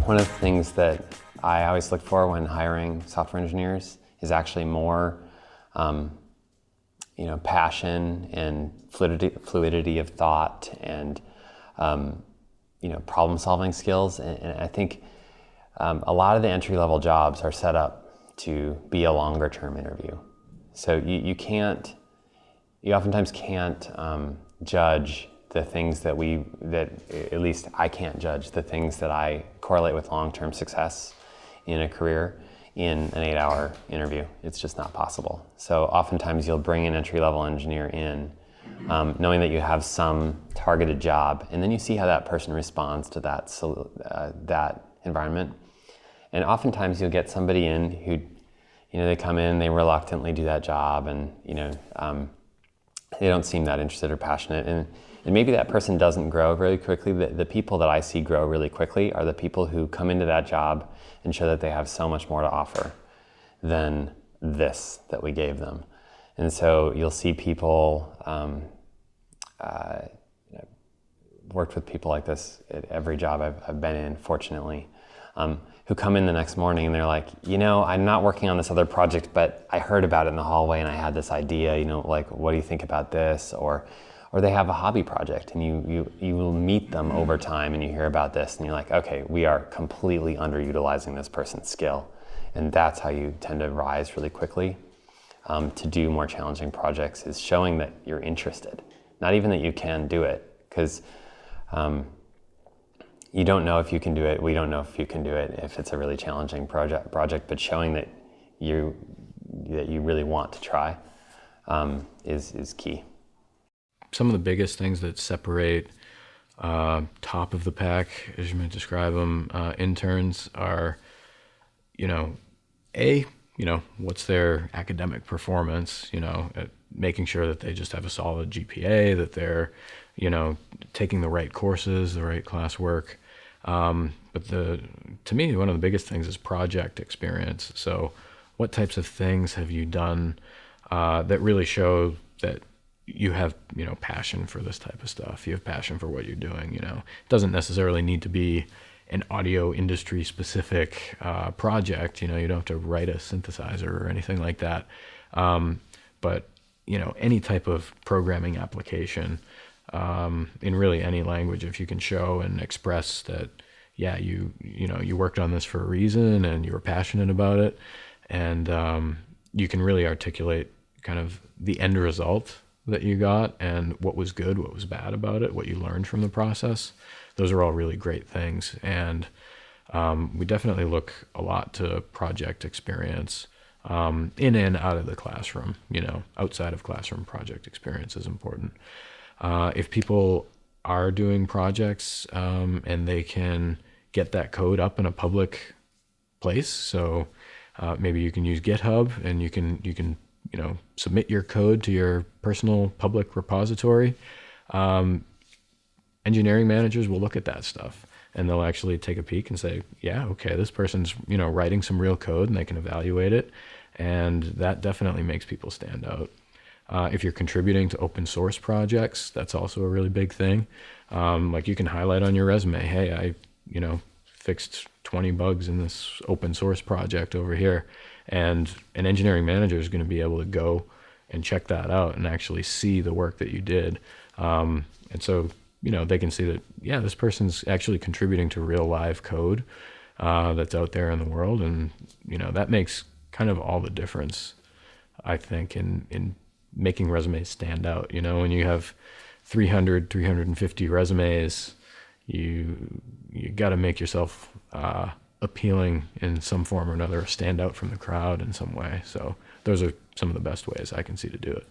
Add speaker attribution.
Speaker 1: One of the things that I always look for when hiring software engineers is actually more passion and fluidity of thought and problem-solving skills. And I think a lot of the entry-level jobs are set up to be a longer-term interview. So you oftentimes can't judge the things that at least I can't judge the things that I correlate with long-term success in a career in an 8-hour interview. It's just not possible. So oftentimes you'll bring an entry-level engineer in knowing that you have some targeted job, and then you see how that person responds to that environment. And oftentimes you'll get somebody in who, they come in, they reluctantly do that job, and they don't seem that interested or passionate. And maybe that person doesn't grow really quickly. The people that I see grow really quickly are the people who come into that job and show that they have so much more to offer than this that we gave them. And so you'll see people, worked with people like this at every job I've been in, fortunately, who come in the next morning and they're like, I'm not working on this other project, but I heard about it in the hallway and I had this idea, what do you think about this? Or they have a hobby project and you will meet them over time and you hear about this and you're like, okay, we are completely underutilizing this person's skill. And that's how you tend to rise really quickly to do more challenging projects, is showing that you're interested. Not even that you can do it, because you don't know if you can do it. We don't know if you can do it if it's a really challenging project, but showing that you really want to try is key.
Speaker 2: Some of the biggest things that separate top of the pack, as you might describe them, interns are, what's their academic performance, at making sure that they just have a solid GPA, that they're, taking the right courses, the right classwork. But to me, one of the biggest things is project experience. So what types of things have you done that really show that you have, passion for this type of stuff? You have passion for what you're doing, It doesn't necessarily need to be an audio industry specific project, you don't have to write a synthesizer or anything like that. But, any type of programming application in really any language, if you can show and express that, yeah, you worked on this for a reason and you were passionate about it, and you can really articulate kind of the end result that you got and what was good, what was bad about it, what you learned from the process. Those are all really great things. And we definitely look a lot to project experience in and out of the classroom. Outside of classroom, project experience is important. If people are doing projects and they can get that code up in a public place, so maybe you can use GitHub and you can submit your code to your personal public repository. Engineering managers will look at that stuff and they'll actually take a peek and say, yeah, okay, this person's, writing some real code, and they can evaluate it. And that definitely makes people stand out. If you're contributing to open source projects, that's also a really big thing. Like you can highlight on your resume, hey, I, fixed 20 bugs in this open source project over here. And an engineering manager is going to be able to go and check that out and actually see the work that you did. And so, they can see that, yeah, this person's actually contributing to real live code that's out there in the world. And, that makes kind of all the difference, I think, in making resumes stand out. When you have 350 resumes, you got to make yourself appealing in some form or another, stand out from the crowd in some way. So those are some of the best ways I can see to do it.